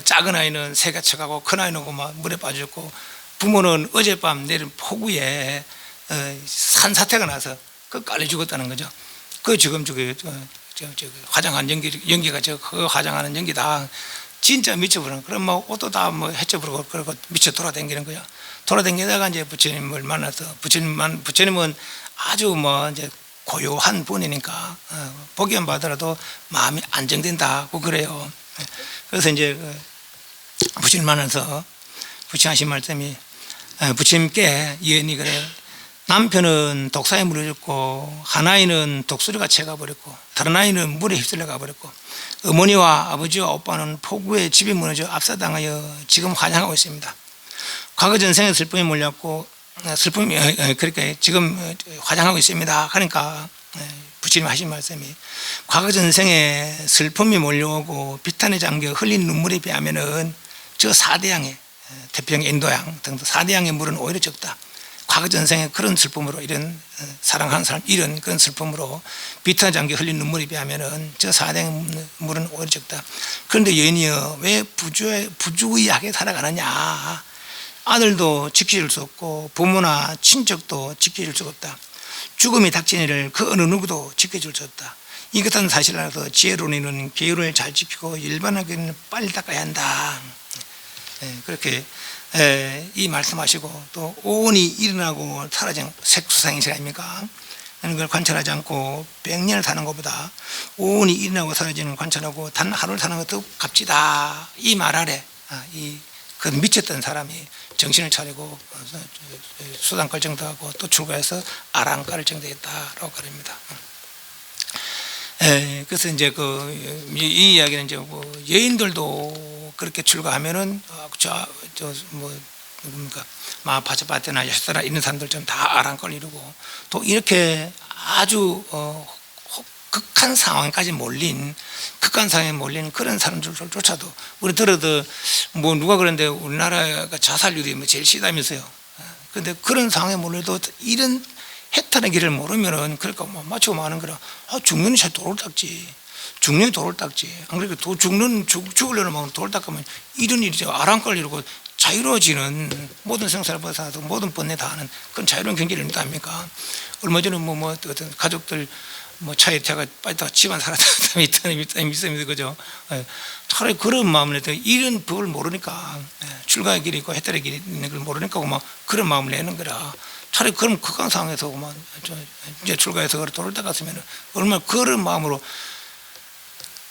작은 아이는 새가 쳐가고 큰 아이는 물에 빠져 죽고 부모는 어젯밤 내린 폭우에 산사태가 나서 깔려 죽었다는 거죠. 지금 화장하는 연기가 그 화장하는 연기다. 진짜 미쳐버리는. 그럼 옷도 다 헤쳐버리고 그러고 미쳐 돌아다니는 거야. 돌아다니다가 이제 부처님을 만나서 부처님은 아주 이제 고요한 분이니까 보기만 봐더라도 마음이 안정된다고 그래요. 그래서 이제 부처님 만나서 부처님 하신 말씀이 부처님께 예언이 그래요. 남편은 독사에 물려 죽고 한 아이는 독수리가 채가버렸고 다른 아이는 물에 휩쓸려 가버렸고 어머니와 아버지와 오빠는 폭우에 집이 무너져 압사당하여 지금 환영하고 있습니다. 과거 전생에 슬픔이 몰렸고 그러니까 지금 화장하고 있습니다. 그러니까 부처님 하신 말씀이 과거 전생에 슬픔이 몰려오고 비탄에 잠겨 흘린 눈물에 비하면은 저 4대양의 태평양, 인도양 등등 4대양의 물은 오히려 적다. 과거 전생에 그런 슬픔으로 이런 사랑하는 사람 이런 그런 슬픔으로 비탄에 잠겨 흘린 눈물에 비하면은 저 4대양의 물은 오히려 적다. 그런데 여인이여 왜 부주의하게 살아가느냐? 아들도 지켜줄 수 없고 부모나 친척도 지켜줄 수 없다. 죽음이 닥치니를 그 어느 누구도 지켜줄 수 없다. 이 같은 사실을 알아서 지혜로운이는 계율을 잘 지키고 일반하게는 빨리 닦아야 한다. 그렇게 이 말씀하시고, 또 오온이 일어나고 사라진 색수상이시 아닙니까? 그걸 관찰하지 않고 100년을 사는 것보다 오온이 일어나고 사라지는 관찰하고 단 하루를 사는 것도 값지다. 이 말 아래 그 미쳤던 사람이 정신을 차리고 수단걸 정도하고 또 출가해서 아랑가를 정도했다라고 그럽니다. 그래서 이제 이 이야기는 이제 여인들도 그렇게 출가하면은 뭡니까 마파자파테나 야시다라 있는 사람들 좀 다 아랑걸 이루고, 또 이렇게 아주 극한 상황까지 몰린 극한 상황에 몰린 그런 사람들조차도 우리 들어도 누가 그런데 우리나라가 자살률이 제일 시다면서요. 그런데 그런 상황에 몰려도 이런 해탈의 길을 모르면은 그러니까 마치고 마는 거라. 죽는 이 도를 닦지. 죽는 도를 닦지. 안 그러니까 죽으려는 마음 도를 닦으면 이런 일이 아랑걸 이루고 자유로워지는 모든 생사를 벗어나서 모든 번뇌 다 하는 그런 자유로운 경기를 이룬다 아닙니까? 얼마 전에 어떤 가족들 차에 태가 빠졌다가 집안 살았다는 사람이 있습니다. 그죠? 차라리 그런 마음을 내서 이런 법을 모르니까, 출가의 길이 있고 해탈의 길이 있는 걸 모르니까 그런 마음을 내는 거라. 차라리 그런 극한 상황에서 이제 출가해서 도를 닦았으면 얼마나 그런 마음으로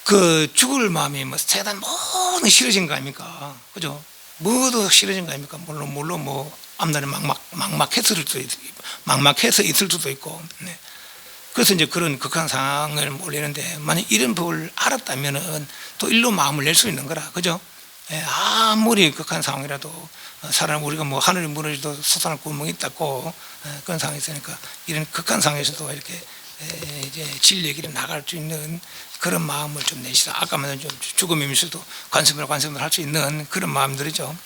그 죽을 마음이 세상 모든 싫어진 거 아닙니까? 그죠? 모두 싫어진 거 아닙니까? 물론 앞날에 막막해서 있을 수도 있고. 그래서 이제 그런 극한 상황을 몰리는데, 만약 이런 법을 알았다면은 또 일로 마음을 낼 수 있는 거라. 그죠? 아무리 극한 상황이라도 사람 우리가 하늘이 무너져도 솟아날 구멍이 있다고 그런 상황이 있으니까, 이런 극한 상황에서도 이렇게 이제 진리의 길에 나갈 수 있는 그런 마음을 좀 내시다. 아까 말한 좀 죽음의 미수도 관심을 할 수 있는 그런 마음들이죠.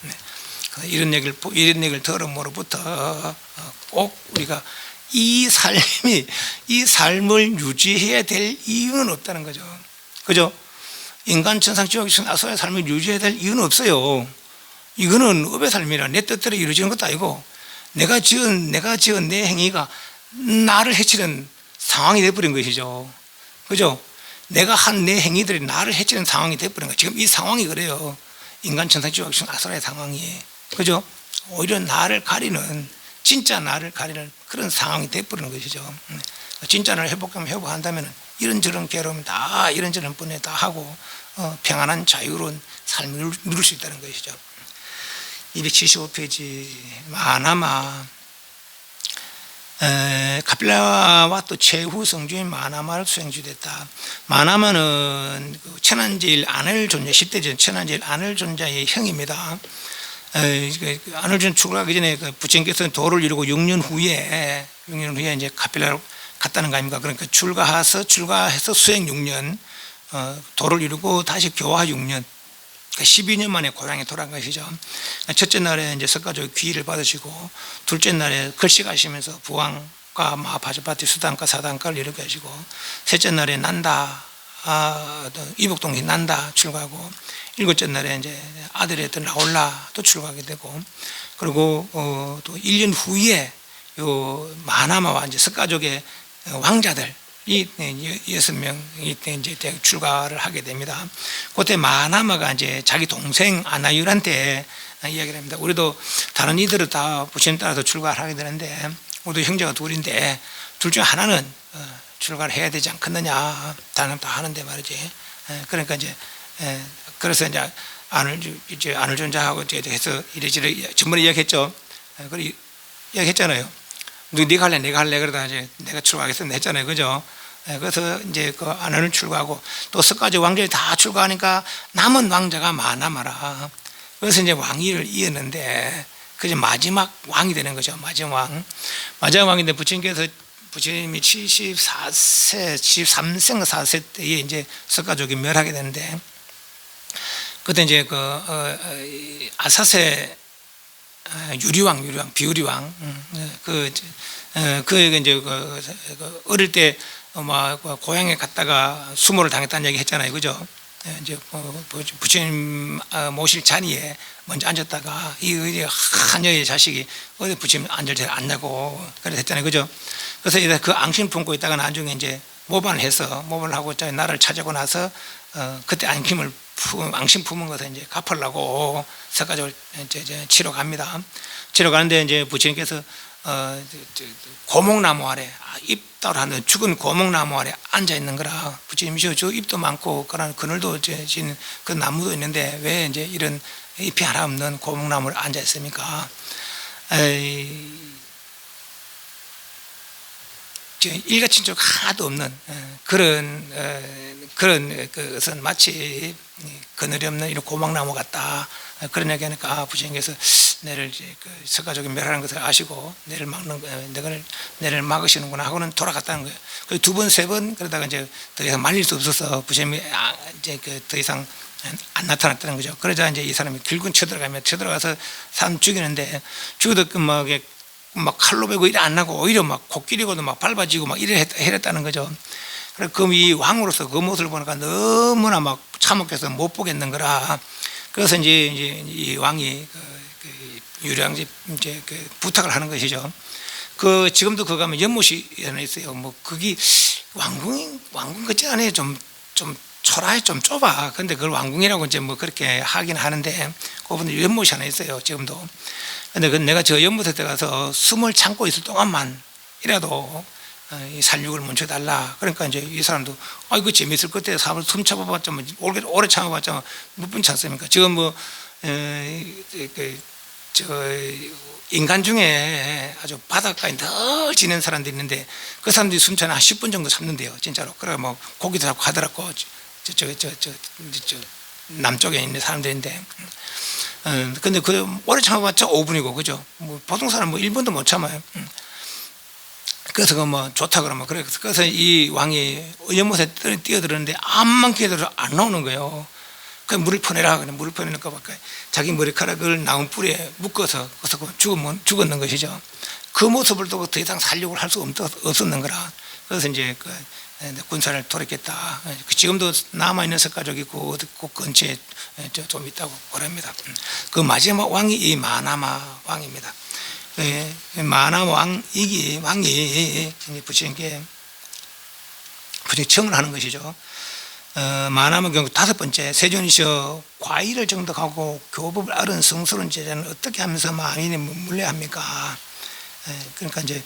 이런 얘기를 들음으로부터 꼭 우리가 이 삶을 유지해야 될 이유는 없다는 거죠. 그죠? 인간 천상 지옥 아수라의 삶을 유지해야 될 이유는 없어요. 이거는 업의 삶이라 내 뜻대로 이루어지는 것도 아니고, 내가 지은 내 행위가 나를 해치는 상황이 되어버린 것이죠. 그죠? 내가 한 내 행위들이 나를 해치는 상황이 되어버린 거예요. 지금 이 상황이 그래요. 인간 천상 지옥 아수라의 상황이. 그죠? 오히려 나를 가리는, 진짜 나를 가리는 그런 상황이 되어버리는 것이죠. 진짜 나를 회복한다면 이런저런 괴로움 다, 이런저런 번뇌 다 하고 평안한 자유로운 삶을 누릴 수 있다는 것이죠. 275페이지 마나마, 카필라와 또 최후 성주인 마나마를 수행주됐다. 마나마는 천안제일 안을존자, 10대 전 천안제일 안을존자의 형입니다. 안을존 출가하기 전에 부처님께서 도를 이루고 6년 후에 이제 카필라로 갔다는 거 아닙니까? 그러니까 출가해서 수행 6년, 도를 이루고 다시 교화 6년, 12년 만에 고향에 돌아간 것이죠. 첫째 날에 이제 석가족 귀의를 받으시고, 둘째 날에 글씨가시면서 부왕과 마파자파티 수단과 사단과를 이렇게 하시고, 셋째 날에 난다, 이복동이 난다 출가하고, 일곱째 날에 이제 아들이었던 라올라 또 출가하게 되고, 그리고 또 1년 후에 요 마나마와 이제 석가족의 왕자들 이 6명이 이제 출가를 하게 됩니다. 그때 마나마가 이제 자기 동생 아나율한테 이야기를 합니다. 우리도 다른 이들은 다 부처님 따라서 출가를 하게 되는데, 우리도 형제가 둘인데 둘 중 하나는 출가를 해야 되지 않겠느냐. 다른 다 하는데 말이지. 그러니까 이제 그래서 이제 안을존자하고 해서 이래저래 전번에 이야기했죠. 그리고 이야기했잖아요. 네가 할래, 내가 할래. 그러다 이제 내가 출가하겠습니다 했잖아요. 그죠? 그래서 이제 그 아내는 출가하고, 또 석가지 왕족이 다 출가하니까 남은 왕자가 마나마라. 그래서 이제 왕위를 이었는데, 그게 마지막 왕이 되는 거죠. 마지막 왕인데, 부처님이 73세, 4세 때에 이제 석가족이 멸하게 되는데, 그때 이제 아사세 유리왕, 비유리왕, 그에게 이제 어릴 때 고향에 갔다가 수모를 당했다는 얘기 했잖아요. 그죠? 이제 부처님 모실 자리에 먼저 앉았다가 이 하녀의 자식이 어디 부처님 앉을 때 앉냐고 그래 했잖아요, 그죠? 그래서 그 앙심 품고 있다가 나중에 이제 모반을 해서 모반을 하고 나를 찾아오고 나서 그때 앙심 품은 것을 이제 갚으려고 석가적을 이제 치러 갑니다. 치러 가는데 이제 부처님께서 고목나무 아래 잎다로 하는 죽은 고목나무 아래 앉아 있는 거라 부처님이 저 잎도 많고 그런 그늘도 진 그 나무도 있는데 왜 이제 이런 잎이 하나 없는 고목나무를 앉아 있습니까? 일가친족 하나도 없는 그런 것은 마치 그늘이 없는 이런 고목나무 같다. 그런 얘기하니까 부처님께서 내를 석가족이 멸하는 것을 아시고 내를 막으시는구나 하고는 돌아갔다는 거예요. 그리고 두 번, 세 번 그러다가 이제 더 이상 말릴 수 없어서 부처님이 이제 더 이상 안 나타났다는 거죠. 그러자 이제 이 사람이 길군 쳐들어가서 사람 죽이는데 죽어도 막 칼로 베고 이래 안 나고 오히려 막 코끼리고도 막 밟아지고 막 이래 했다는 거죠. 그럼 이 왕으로서 그 모습을 보니까 너무나 막 참혹해서 못 보겠는 거라. 그래서 이제 이 왕이 유량지 이제 부탁을 하는 것이죠. 지금도 그 가면 연못이 하나 있어요. 뭐 거기 왕궁 같지 않아요. 좀 초라해, 좀 좁아. 근데 그걸 왕궁이라고 이제 뭐 그렇게 하긴 하는데 그분들 연못이 하나 있어요. 지금도. 근데 내가 저 연못에 들어가서 숨을 참고 있을 동안만이라도 이 살육을 멈춰달라. 그러니까 이제 이 사람도 이거 재밌을 것 같아. 사람을 숨 참아봤자 뭐 오래 참아봤자 몇 분 참습니까? 지금 인간 중에 아주 바닷가에 늘 지낸 사람들이 있는데 그 사람들이 숨차는 한 10분 정도 참는데요, 진짜로. 그래 뭐 고기도 잡고 하더라고. 저 남쪽에 있는 사람들인데. 근데 오래 참아봤자 5분이고, 그죠? 뭐 보통 사람 뭐 1분도 못 참아요. 그래서 좋다 그러면 그래서 이 왕이 연못에 뛰어들었는데 암만 뛰어들어도 안 나오는 거예요. 그 물을 퍼내라. 물을 퍼내니까 자기 머리카락을 나무 뿌리에 묶어서 죽었는 것이죠. 그 모습을 두고 더 이상 살육을 할 수 없었는 거라. 그래서 이제 군사를 돌이켰다. 지금도 남아있는 석가족이 그 근처에 좀 있다고 그럽니다. 그 마지막 왕이 이 마나마 왕입니다. 마나마 왕이 부처님께 청을 하는 것이죠. 마나마 경우 5번째, 세존이시여 과일을 정독하고 교법을 알은 성스러운 제자는 어떻게 하면서 만인에 물려합니까? 그러니까 이제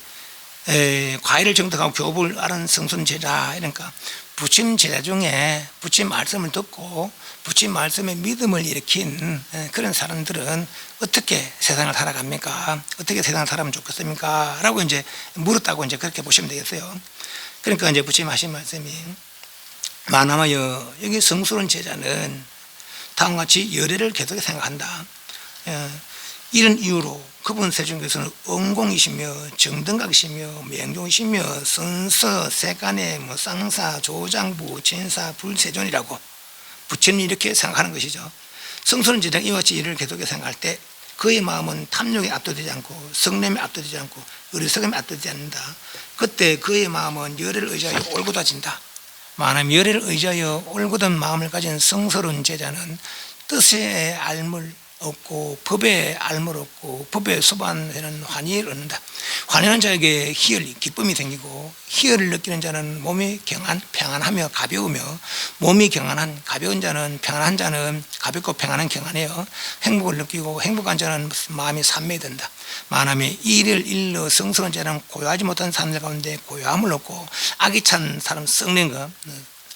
과일을 정독하고 교법을 알은 성스러운 제자, 그러니까 부처님 제자 중에 부처님 말씀을 듣고 부처님 말씀에 믿음을 일으킨 그런 사람들은 어떻게 세상을 살아갑니까? 어떻게 세상을 살아가면 좋겠습니까? 라고 이제 물었다고 이제 그렇게 보시면 되겠어요. 그러니까 이제 부처님 하신 말씀이 마나마여 여기 성스러운 제자는 다음과 같이 열애를 계속 생각한다. 이런 이유로 그분 세존께서는 응공이시며 정등각이시며 맹종이시며 선서, 세간의 쌍사, 조장부, 진사, 불세존이라고 부처님이 이렇게 생각하는 것이죠. 성스러운 제자가 이와 같이 일을 계속해서 생각할 때 그의 마음은 탐욕에 압도되지 않고 성냄에 압도되지 않고 어리석음에 압도되지 않는다. 그때 그의 마음은 열애를 의지하여 올곧아진다. 만약 열애를 의지하여 올곧은 마음을 가진 성스러운 제자는 뜻의 알물 없고 법의 알물 없고 법의 소반에는 환희를 얻는다. 환희하는 자에게 희열, 기쁨이 생기고 희열을 느끼는 자는 몸이 평안하며 가벼우며 몸이 경안한 가벼운 자는 평안한 자는 가볍고 평안한 경안해요. 행복을 느끼고 행복한 자는 마음이 산매된다. 만함에 이 일을 일러 성스러운 자는 고요하지 못한 사람들 가운데 고요함을 얻고 악이 찬 사람 썩는 것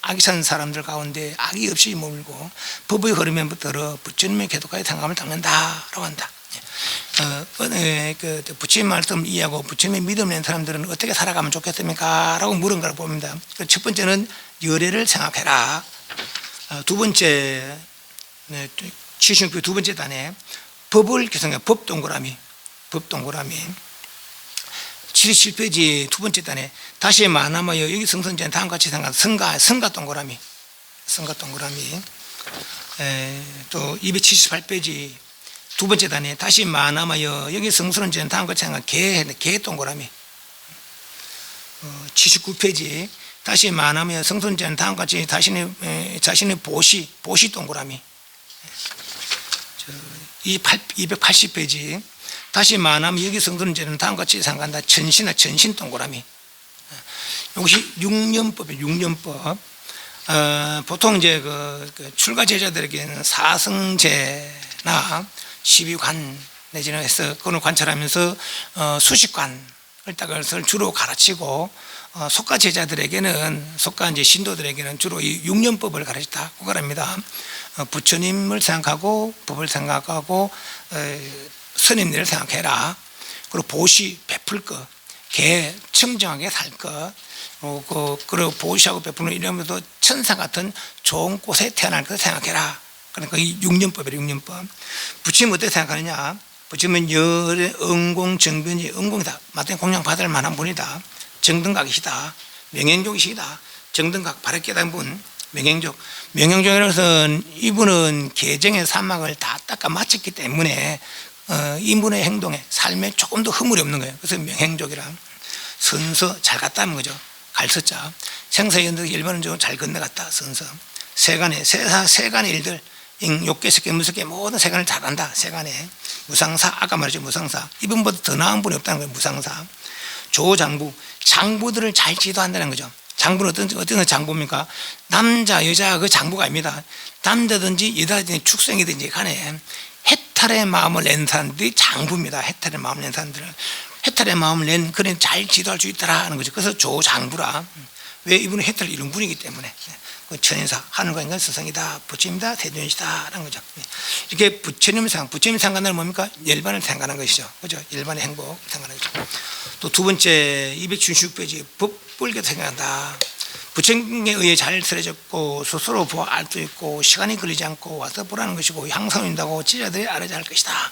악이 찬 사람들 가운데 악이 없이 머물고 법의 흐름에부터 부처님의 계도까지 생각을 담는다라고 한다. 부처님 말씀을 이해하고 부처님의 믿음을 낸 사람들은 어떻게 살아가면 좋겠습니까? 라고 물은 걸 봅니다. 첫 번째는 열애를 생각해라. 두 번째 76표 두 번째 단에 법을 개성해 법 동그라미 77페이지 두 번째 단에 다시 마나마여 여기 성선제는 다음과 같이 생각 성가 동그라미 또 278페이지 두 번째 단에 다시 마나마여 여기 성스러운 다음과 같이 생각 개 동그라미 79페이지 다시 말하면 성선제는 다음과 같이 자신의 보시 동그라미 280페이지 다시 말하면 여기 성선제는 다음과 같이 생각한다. 전신 동그라미 이것이 6년법이에요. 6년법. 보통 이제 그 출가 제자들에게는 사성제나 12관 내지는 해서 그걸 관찰하면서 수식관을 을 주로 가르치고 속가 제자들에게는 속가 이제 신도들에게는 주로 이 6년법을 가르쳤다. 그거랍니다. 부처님을 생각하고 법을 생각하고 스님들을 생각해라. 그리고 보시 베풀 것, 개 청정하게 살 것. 그리고 보시하고 베푸는 이러면서 천사 같은 좋은 곳에 태어날 것을 생각해라. 그러니까 이 6년법이에요. 6년법. 부처님 어떻게 생각하느냐? 부처님은 열의 응공정변이 응공이다. 마땅히 공양 받을 만한 분이다. 정등각이시다. 명행족이시다. 정등각 바르게 깨달은 분. 명행족. 명행족이라서 이분은 계정의 산막을 다 닦아 마쳤기 때문에 이분의 행동에 삶에 조금 더 허물이 없는 거예요. 그래서 명행족이라. 선서 잘 갔다는 거죠. 갈서자 생사연득 일반은 잘 건너갔다. 선서 세간의 일들 욕계 색계 무색계 모든 세간을 잘한다. 세간에 무상사 아까 말했죠. 무상사 이분보다 더 나은 분이 없다는 거예요. 무상사 조장부 장부들을 잘 지도한다는 거죠. 장부는 어떤 장부입니까? 남자 여자 그 장부가 아닙니다. 남자든지 여자든지 축생이든지 간에 해탈의 마음을 낸 사람들이 장부입니다. 해탈의 마음을 낸 사람들은 해탈의 마음을 낸 그런 잘 지도할 수 있더라 하는 거죠. 그래서 조장부라. 왜 이분은 해탈을 이룬 분이기 때문에 천인사 하늘과 인간 스승이다. 부처님이다. 대전이시다 라는 거죠. 이렇게 부처님 생각하는 뭡니까? 열반을 생각하는 것이죠. 그죠? 열반의 행복 생각하는 거죠. 또 두 번째 276페이지 법불계도 생각한다. 부처님에 의해 잘 쓰여졌고 스스로 알 수 있고 시간이 걸리지 않고 와서 보라는 것이고 향상된다고 지자들이 알아야 할 것이다.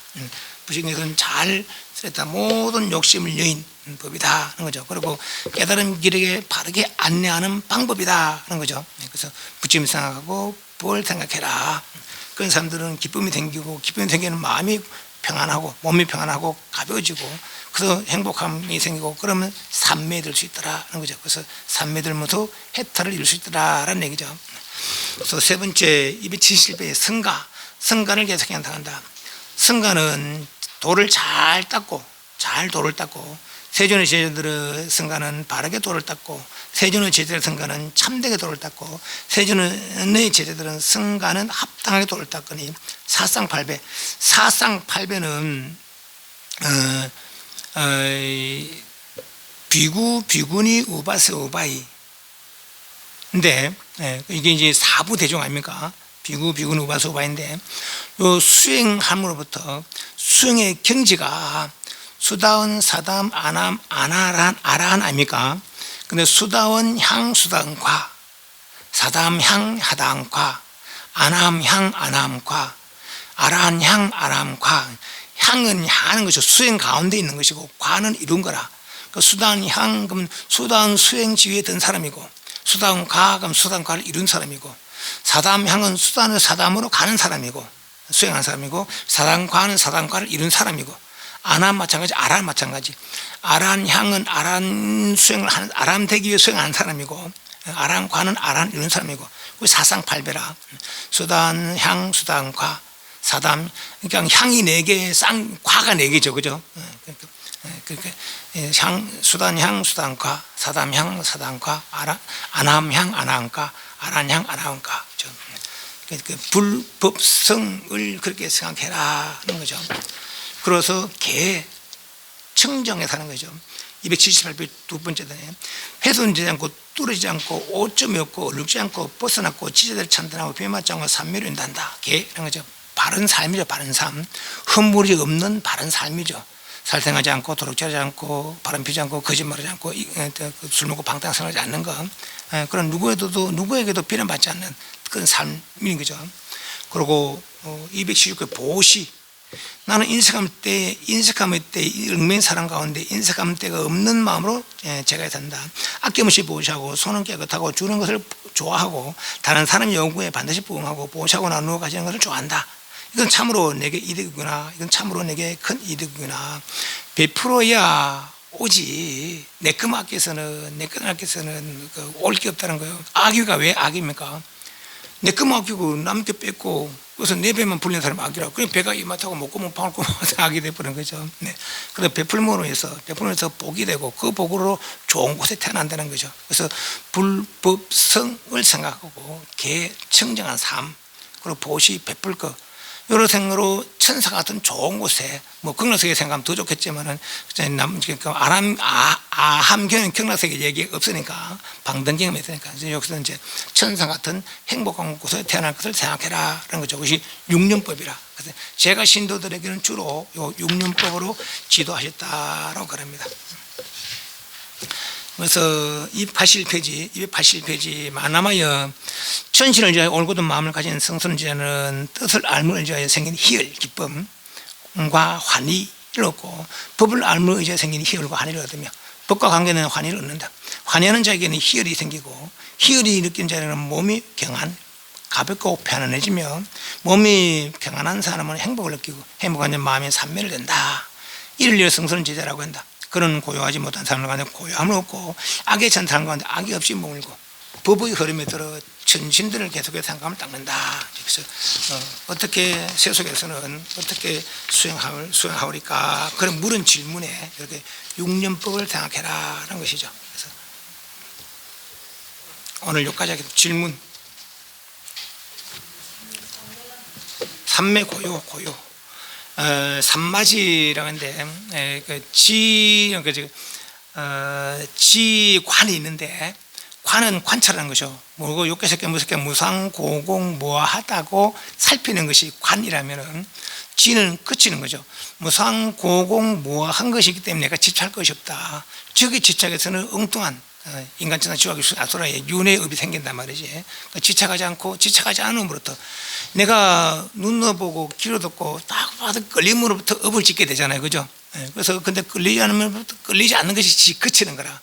부처님께서는 잘 쓰였다. 모든 욕심을 여인 법이다 하는 거죠. 그리고 깨달은 길에게 바르게 안내하는 방법이다 하는 거죠. 그래서 부처님 생각하고 뭘 생각해라. 그런 사람들은 기쁨이 생기고 기쁨이 생기는 마음이 평안하고 몸이 평안하고 가벼워지고 그래서 행복함이 생기고 그러면 삼매에 들 수 있더라 하는 거죠. 그래서 삼매에 들면서 해탈을 이룰 수 있더라라는 얘기죠. 그래서 세 번째 270페이지 성가를 계속 한다. 성가는 돌을 잘 닦고 세존의 제자들의 성가는 바르게 돌을 닦고 세존의 제자들의 성가는 참되게 돌을 닦고 세존의 제자들은 성가는 합당하게 돌을 닦으니 사쌍팔배는 비구니 우바이 근데 이게 이제 사부 대종 아닙니까? 비구니 우바스 우바인데 요 수행함으로부터 수행의 경지가 수다원 사담 아남 아라한 아닙니까? 근데 수다원 향 수다원과 사담 향 하다원과 아남 향 아남과 아라한 향 아람과 향은 하는 것이고 수행 가운데 있는 것이고 과는 이룬 거라. 그 수다원 향 그럼 수다원 수행 지위에 든 사람이고 수다원 과 그럼 수다원 과를 이룬 사람이고 사담 향은 수다원을 사담으로 가는 사람이고 수행한 사람이고 사담 과는 사담 과를 이룬 사람이고 아람 마찬가지 아란 마찬가지 아란 향은 아란 수행을 하는 아람 되기 위해 수행하는 사람이고 아란 과는 아란 이룬 사람이고 사상팔배라 수단 향 수단 과 사담 그러니까 향이 4개 과가 4개죠. 그죠? 그러니까 향 수단 향 수단 과 사담 향 사담 과 아남 향 아남 과 아란 향 아란 과 그 불법성을 그렇게 생각해라 하는 거죠. 그래서 개 청정에 사는 거죠. 278배 두 번째다네. 훼손되지 않고 뚫어지지 않고 오점이 없고 얼룩지 않고 벗어났고 지제대로 찬단하고 배맞지 않고 삼매로 인단다. 개 이런 거죠. 바른 삶이죠. 바른 삶. 흠물이 없는 바른 삶이죠. 살생하지 않고 도둑질하지 않고 바람 피지 않고 거짓말하지 않고 술 먹고 방탕생활하지 않는 것. 그런 누구에게도 비난받지 않는 그런 삶인 거죠. 그리고 279회 보시. 나는 인색함 때 얽매인 사람 가운데 인색함 때가 없는 마음으로 제가 된다. 아낌없이 보시하고 손은 깨끗하고 주는 것을 좋아하고 다른 사람 요구에 반드시 부응하고 보시하고 나누어 가지는 것을 좋아한다. 이건 참으로 내게 이득이구나. 이건 참으로 내게 큰 이득이구나. 베풀어야 오지. 내 것 맡겨서는 올 게 없다는 거예요. 악귀가 왜 악입니까? 내 것 맡기고 남 게 뺏고 그래서 내 배만 불린 사람 악이라고. 그래 배가 이마타고 먹고 못 방울 꼬고 악이 돼버린 거죠. 네. 그래서 베풀므로 해서 복이 되고 그 복으로 좋은 곳에 태어난다는 거죠. 그래서 불법성을 생각하고 개 청정한 삶 그리고 보시 베풀 것 여러 생으로 천사 같은 좋은 곳에 뭐 극락세계 생각하면 더 좋겠지만은 아함교는 극락세계 얘기 없으니까 방등경험이 있으니까 여기서 이제 천사 같은 행복한 곳에 태어날 것을 생각해라 라는 거죠. 그것이 육륜법이라. 그래서 제가 신도들에게는 주로 요 육륜법으로 지도하셨다라고 그럽니다. 그래서 281페이지 만남하여 천신을 위하여 올곧은 마음을 가진 성선지자는 뜻을 알므로 의지하여 생긴 희열, 기쁨과 환희를 얻고 법을 알므로 의지하여 생긴 희열과 환희를 얻으며 법과 관계는 환희를 얻는다. 환희하는 자에게는 희열이 생기고 희열이 느낀 자에게는 몸이 경한, 가볍고 편안해지며 몸이 평안한 사람은 행복을 느끼고 행복한 마음의 산매를 된다. 이를 위해 성선지자라고 한다. 그런 고요하지 못한 사람을 가운데 고요함을 얻고 악에 찬 사람 가운데 악이 없이 머물고 법의 흐름에 들어 천신들을 계속해서 생각함을 닦는다. 그래서 어떻게 세속에서는 어떻게 수행하오리까 그런 물은 질문에 이렇게 육륜법을 생각해라 라는 것이죠. 그래서 오늘 여기까지 하겠습니다. 질문. 삼매 고요 삼마지라고 하는데 지관이 있는데 관은 관찰하는 것이죠. 뭐고 욕개새끼 무섭게 무상고공 무아하다고 살피는 것이 관이라면은 지는 그치는 거죠. 무상고공 무아한 것이기 때문에 내가 집착할 것이 없다. 저기 집착에서는 엉뚱한 인간천하 지옥의 아수라의 윤회의 업이 생긴단 말이지. 지착하지 않음으로부터 내가 눈으로 보고 귀로 듣고 딱 봐도 끌림으로부터 업을 짓게 되잖아요. 그죠? 그래서 근데 끌리지 않는 것이 그치는 거라.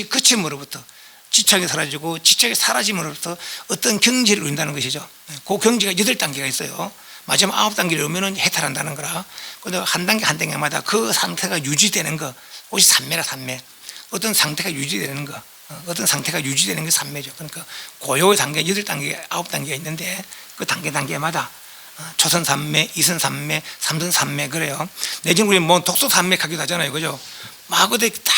그침으로부터 지착이 사라지고 지착이 사라짐으로부터 어떤 경지를 이룬다는 것이죠. 그 경지가 8단계가 있어요. 마지막 9단계를 오면은 해탈한다는 거라. 근데 한 단계마다 그 상태가 유지되는 거, 그것이 삼매라, 삼매. 어떤 상태가 유지되는 거, 게 삼매죠. 그러니까 고요의 단계 8단계, 9단계가 있는데 그 단계마다 초선 삼매, 이선 삼매, 삼선 삼매 그래요. 내지는 우리 뭐 독소 삼매하기도 하잖아요. 그죠? 막 그때 딱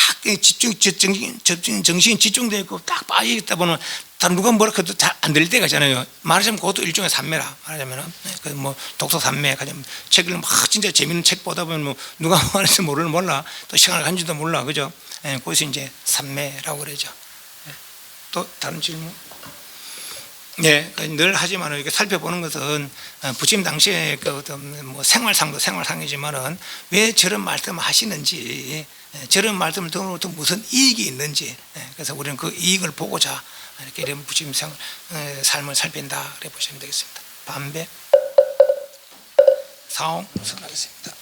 정신이 집중되어 있고 딱 빠져있다 보면 다른 누가 뭐라 해도 잘 안 들릴 때가 있잖아요. 말하자면 그것도 일종의 삼매라. 말하자면은 뭐 독서 삼매 가지고 책을 막 진짜 재밌는 책 보다 보면 뭐 누가 뭐 하는지 몰라 또 시간을 간지도 몰라. 그죠? 그것이 이제 삼매라고 그러죠. 또 다른 질문? 네, 늘 하지만 이렇게 살펴보는 것은 부처님 당시에 그 뭐 생활상도 생활상이지만은 왜 저런 말씀을 하시는지, 저런 말씀을 들으면서 무슨 이익이 있는지, 그래서 우리는 그 이익을 보고자 이렇게 이런 부처님 삶을 살핀다 그래 보시면 되겠습니다. 반배 사옹 선하겠습니다.